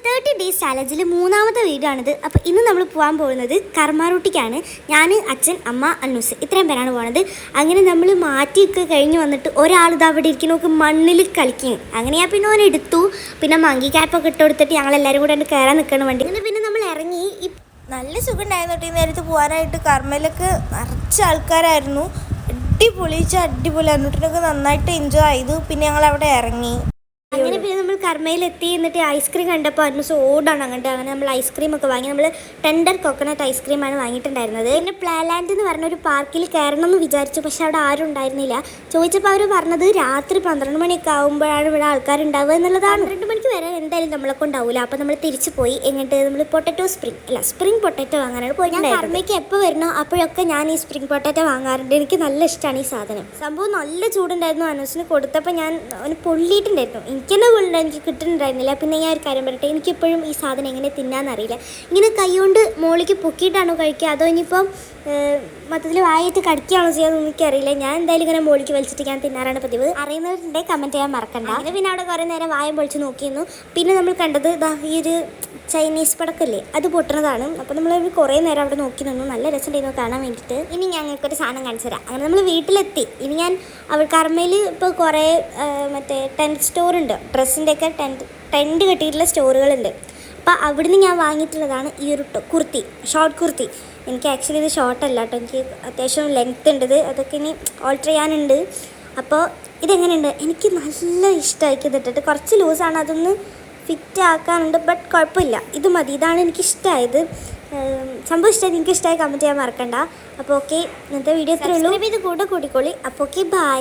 30 days ചാലഞ്ചിൽ മൂന്നാമത്തെ video ആണിത്. അപ്പോൾ ഇന്ന് നമ്മൾ പോകാൻ പോകുന്നത് കർമാറൂട്ടിക്കാണ്. ഞാൻ, അച്ഛൻ, അമ്മ, അന്നൂസ് ഇത്രയും പേരാണ് പോകുന്നത്. അങ്ങനെ നമ്മൾ മാറ്റിയൊക്കെ കഴിഞ്ഞ് വന്നിട്ട് ഒരാൾ ഇത് അവിടെ ഇരിക്കുന്നവർക്ക് മണ്ണിൽ കളിക്കും. അങ്ങനെ ഞാൻ പിന്നെ ഓനെ എടുത്തു. പിന്നെ മങ്കി ക്യാപ്പൊക്കെ ഇട്ട് കൊടുത്തിട്ട് ഞങ്ങളെല്ലാവരും കൂടെ കയറാൻ നിൽക്കണം വണ്ടി. അങ്ങനെ പിന്നെ നമ്മൾ ഇറങ്ങി. നല്ല സുഖം ഉണ്ടായിരുന്നു ഈ നേരത്ത് പോകാനായിട്ട്. കർമ്മയിലൊക്കെ നിറച്ച ആൾക്കാരായിരുന്നു. അടിപൊളി എന്നിട്ടൊക്കെ നന്നായിട്ട് എൻജോയ് ചെയ്തു. പിന്നെ ഞങ്ങൾ അവിടെ ഇറങ്ങി. അങ്ങനെ പിന്നെ നമ്മൾ കർമ്മയിലെത്തി. എന്നിട്ട് ഐസ്ക്രീം കണ്ടപ്പോൾ അന്നൂസ് ഓടാണ് അങ്ങോട്ട്. അങ്ങനെ നമ്മൾ ഐസ്ക്രീം ഒക്കെ വാങ്ങി. നമ്മൾ ടെൻഡർ കോക്കനട്ട് ഐസ്ക്രീമാണ് വാങ്ങിയിട്ടുണ്ടായിരുന്നത്. പിന്നെ പ്ലാലാൻഡ് എന്ന് പറഞ്ഞ ഒരു പാർക്കിൽ കയറണം എന്ന് വിചാരിച്ചു, പക്ഷെ അവിടെ ആരും ഉണ്ടായിരുന്നില്ല. ചോദിച്ചപ്പോൾ അവർ പറഞ്ഞത് രാത്രി 12 മണിയൊക്കെ ആകുമ്പോഴാണ് ഇവിടെ ആൾക്കാരുണ്ടാവുക എന്നുള്ളതാണ്. 12 മണിക്ക് വരെ എന്തായാലും നമ്മളൊക്കെ ഉണ്ടാവില്ല. അപ്പോൾ നമ്മൾ തിരിച്ചു പോയി. എങ്ങോട്ട് നമ്മൾ സ്പ്രിംഗ് പൊട്ടറ്റോ വാങ്ങാനാണ് പോയി. ഞാൻ കർമ്മയ്ക്ക് എപ്പോൾ വരണോ അപ്പോഴൊക്കെ ഞാൻ ഈ സ്പ്രിംഗ് പൊട്ടറ്റോ വാങ്ങാറുണ്ട്. എനിക്ക് നല്ല ഇഷ്ടമാണ് ഈ സാധനം. സംഭവം നല്ല ചൂടുണ്ടായിരുന്നു. അനൂസിന് കൊടുത്തപ്പോൾ ഞാൻ അവന് പൊള്ളിയിട്ടുണ്ടായിരുന്നു. എനിക്കെന്നെ പൊള്ളിട്ട് എനിക്ക് കിട്ടുന്നുണ്ടായിരുന്നില്ല. പിന്നെ ഞാൻ ഒരു കാര്യം പറയട്ടെ, എനിക്കിപ്പോഴും ഈ സാധനം എങ്ങനെ തിന്നാന്നറിയില്ല. ഇങ്ങനെ കൈ കൊണ്ട് മോളിക്ക് പൊക്കിയിട്ടാണോ കഴിക്കുക, അതോ ഇനിയിപ്പം മൊത്തത്തിൽ വായിട്ട് കടിക്കുകയാണോ ചെയ്യാമെന്ന് എനിക്കറിയില്ല. ഞാൻ എന്തായാലും ഇങ്ങനെ മോളിക്ക് വലിച്ചിട്ട് ഞാൻ തിന്നാറാണ് പതിവ്. അറിയുന്നവരുണ്ടെങ്കിൽ കമൻറ്റ് ചെയ്യാൻ മറക്കണ്ട. അങ്ങനെ പിന്നെ അവിടെ കുറേ നേരം വായം പൊളിച്ച് നോക്കിയിരുന്നു. പിന്നെ നമ്മൾ കണ്ടത് ഈ ഒരു ചൈനീസ് പടക്കല്ലേ, അത് പൊട്ടുന്നതാണ്. അപ്പോൾ നമ്മൾ കുറേ നേരം അവിടെ നോക്കി നിന്നു. നല്ല രസമുണ്ടായിരുന്നു കാണാൻ വേണ്ടിയിട്ട്. ഇനി ഞങ്ങൾക്കൊരു സാധനം കാണിച്ചു തരാം. അങ്ങനെ നമ്മൾ വീട്ടിലെത്തി. ഇനി ഞാൻ കർമ്മയിൽ ഇപ്പോൾ കുറേ മറ്റേ ടെൻറ്റ് സ്റ്റോറുണ്ട്, ഡ്രസ്സിൻ്റെയൊക്കെ ടെൻറ്റ് കെട്ടിയിട്ടുള്ള സ്റ്റോറുകളുണ്ട്. അപ്പോൾ അവിടുന്ന് ഞാൻ വാങ്ങിയിട്ടുള്ളതാണ് ഈ ഒരു ഷോർട്ട് കുർത്തി. എനിക്ക് ആക്ച്വലി ഇത് ഷോർട്ടല്ല കേട്ടോ, എനിക്ക് അത്യാവശ്യം ലെങ്ത് ഉണ്ട്. അതൊക്കെ ഇനി ഓൾട്ടർ ചെയ്യാനുണ്ട്. അപ്പോൾ ഇതെങ്ങനെയുണ്ട്, എനിക്ക് നല്ല ഇഷ്ടമായി. ഇതിട്ടിട്ട് കുറച്ച് ലൂസാണ്, അതൊന്ന് ഫിറ്റ് ആക്കാനുണ്ട്. ബട്ട് കുഴപ്പമില്ല, ഇത് മതി. ഇതാണ് എനിക്കിഷ്ടമായത്. സംഭവം ഇഷ്ടമായി. നിങ്ങൾക്ക് ഇഷ്ടമായി കമൻറ്റ് ചെയ്യാൻ മറക്കണ്ട. അപ്പോൾ ഓക്കെ, ഇന്നത്തെ വീഡിയോ ഇത്രയേ ഉള്ളൂ. ഇത് കൂടെ കൂടിക്കോളി. അപ്പോൾ ഓക്കെ, ബൈ.